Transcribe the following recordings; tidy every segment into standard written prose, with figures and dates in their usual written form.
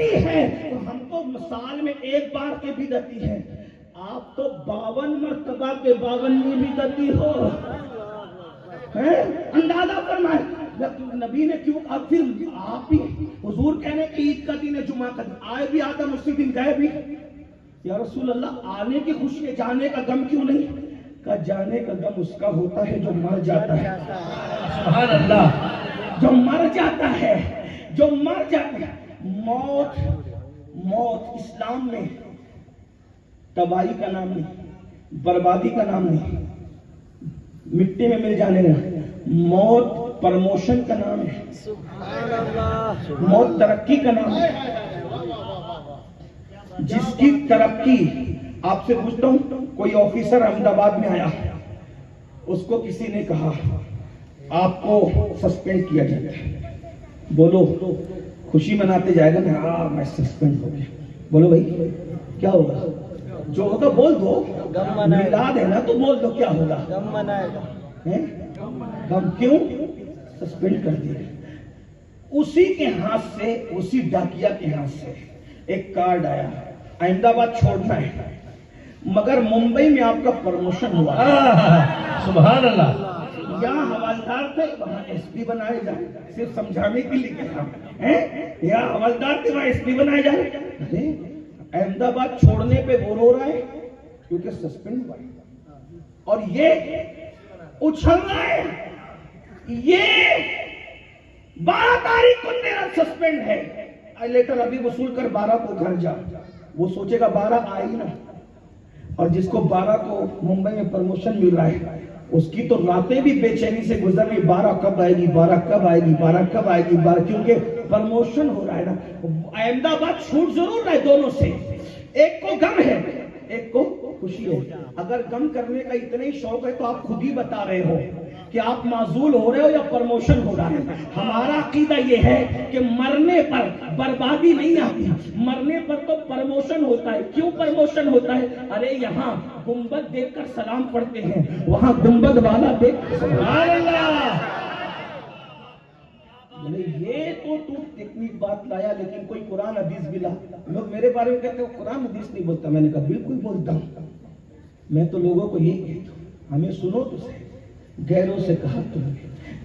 नहीं है। तो हम तो साल में एक बार के बिदती हैं, आप तो 52 मरतबा के 52वीं बिदती हो। अंदाजा फरमाए नबी ने क्यों। अब फिर आप ही हुजूर कहने की ईद का दिन है, जुमा का दिन, आए भी आदम उसी दिन गए भी। या रसूल अल्लाह, आने की खुशी है, जाने का गम क्यों नहीं? का जाने का गम उसका होता है जो मर जाता है। सुभान अल्लाह, जो मर जाता है, जो मर जाता है। मौत, मौत इस्लाम में तबाही का नाम नहीं, बर्बादी का नाम नहीं, मिट्टी में मिल जाने का। मौत प्रमोशन का नाम है, मौत तरक्की का नाम है। जिसकी तरक्की, आपसे पूछता हूं, कोई ऑफिसर अहमदाबाद में आया, उसको किसी ने कहा आपको सस्पेंड किया जाता है, बोलो खुशी मनाते जाएगा ना, हाँ मैं सस्पेंड हो गया। बोलो भाई क्या होगा? जो होगा बोल दो, मिलाद है ना, तो बोल दो क्या होगा? गम मनाएगा। गम क्यों? सस्पेंड कर दिया। उसी के हाथ से, उसी डाकिया के हाथ से एक कार्ड आया, अहमदाबाद छोड़ना है, मगर मुंबई में आपका प्रमोशन हुआ। सुभान अल्लाह। यहाँ हवलदार थे, वहाँ एसपी बनाए जाए, सिर्फ समझाने के लिए कहा है। यहाँ हवलदार थे, वहाँ एसपी बनाए जाए। अरे अहमदाबाद छोड़ने पे वो रो रहा है क्योंकि सस्पेंड हुआ है, और ये उछल रहा है, ये 12 तारीख को तेरा सस्पेंड है, लेटर अभी वसूल कर 12 को घर जा। वो सोचेगा 12 आई ना, और जिसको 12 को मुंबई में प्रमोशन मिल रहा है, उसकी तो रातें भी बेचैनी से गुजर रही, 12 कब आएगी, 12 कब आएगी, 12 कब आएगी, 12, क्योंकि प्रमोशन हो रहा है ना। अहमदाबाद छूट जरूर रहा है दोनों से, एक को गम है, एक को खुशी है। अगर गम करने का इतना ही शौक है तो आप खुद ही बता रहे हो कि आप माजूल हो रहे हो या प्रमोशन हो रहा है। हमारा अकीदा यह है कि मरने पर बर्बादी नहीं आती, मरने पर तो प्रमोशन होता है। क्यों प्रमोशन होता है? अरे यहाँ गुंबद देखकर सलाम पढ़ते हैं, वहां गुंबद वाला देख सुभान अल्लाह। ये तो तू टेक्निक बात लाया, लेकिन कोई कुरान हदीस भी ला। लोग मेरे बारे में कहते हो कुरान हदीस नहीं बोलता। मैंने कहा बिल्कुल बोलता हूँ, मैं तो लोगों को यही कहता हूँ, हमें सुनो तो सही, गैरों से कहा तुमने,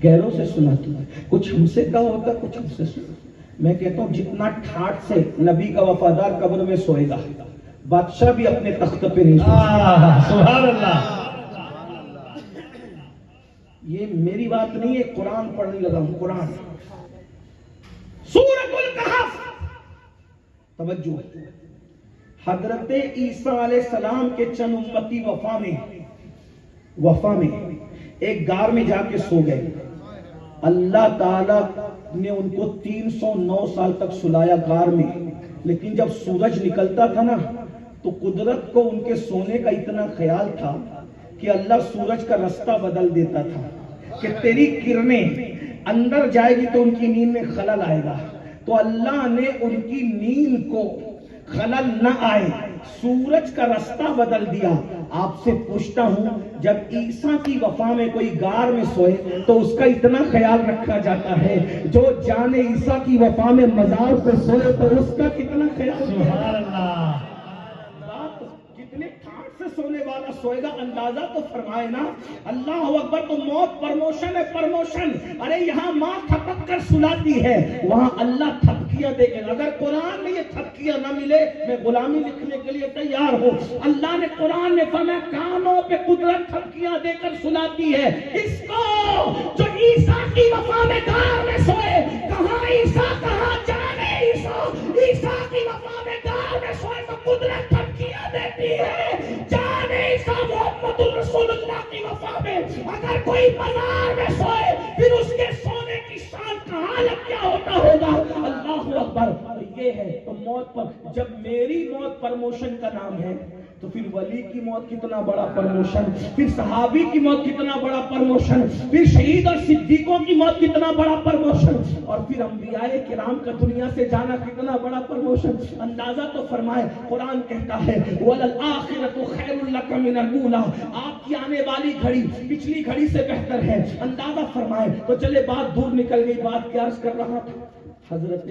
गैरों से सुना तुमने, कुछ हमसे कहा होता, कुछ हमसे सुना। मैं कहता हूँ जितना ठाठ से नबी का वफादार कब्र में सोएगा, बादशाह भी अपने तख्त पे नहीं सोएगा। सुभान अल्लाह। ये मेरी बात नहीं है, कुरान पढ़ने लगा हूं, कुरान सूरतुल कहफ। तवज्जो, हजरत ईसा अलैहिस्सलाम के चंद उम्मती वफा में एक गार में जाके सो गए। अल्लाह ताला ने उनको 309 साल तक सुलाया गार में, लेकिन जब सूरज निकलता था ना, तो कुदरत को उनके सोने का इतना ख्याल था कि अल्लाह सूरज का रास्ता बदल देता था कि तेरी किरणें अंदर जाएगी तो उनकी नींद में खलल आएगा। तो अल्लाह ने उनकी नींद को खलल न आए, सूरज का रास्ता बदल दिया। आपसे पूछता हूं, जब ईसा की वफा में कोई गार में सोए तो उसका इतना ख्याल रखा जाता है, जो जाने ईसा की वफा में मजार पे सोए तो उसका कितना ख्याल। सुभान अल्लाह। कितने ठाठ से सोने वाला सोएगा, अंदाजा तो फरमाए ना। अल्लाह अकबर। तो मौत प्रमोशन है, प्रमोशन। अरे यहाँ माँ थपक कर सुलाती है, वहां अल्लाह थपकियां देगा। अगर कुरान में ये थपकियां ना मिले, मैं गुलामी लिखने के लिए तैयार हूँ। अल्लाह ने कुरान में फरमाया कानों पे कुदरत थपकियां देकर सुलाती है। किसको? जो ईसा की वफा में गार में सोए। कहाँ ईसा, कहाँ जाने ईसा। ईसा की वफा में गार में सोए तो कुदरत थपकियां देती है। जाने ईसा मोहम्मदुर रसूलुल्लाह की वफा में अगर कोई मजार में सोए, फिर उसके सोने की शान का हालत क्या होता होगा। अल्लाह अकबर। ये है तो मौत पर, जब मेरी मौत प्रमोशन का नाम है, तो फिर वली की मौत कितना बड़ा प्रमोशन, फिर सहाबी की मौत कितना बड़ा प्रमोशन, फिर शहीद और सिद्दीकों की मौत कितना बड़ा प्रमोशन, और फिर अंबियाए किराम का दुनिया से जाना कितना बड़ा प्रमोशन। अंदाजा तो फरमाए, कुरान कहता है वलल आखिरतु खैरुल लका मिनल ऊला। आपकी आने वाली घड़ी पिछली घड़ी से बेहतर है। अंदाजा फरमाए। तो चले बात दूर निकल गई, बात क्या अर्ज कर रहा था। हजरत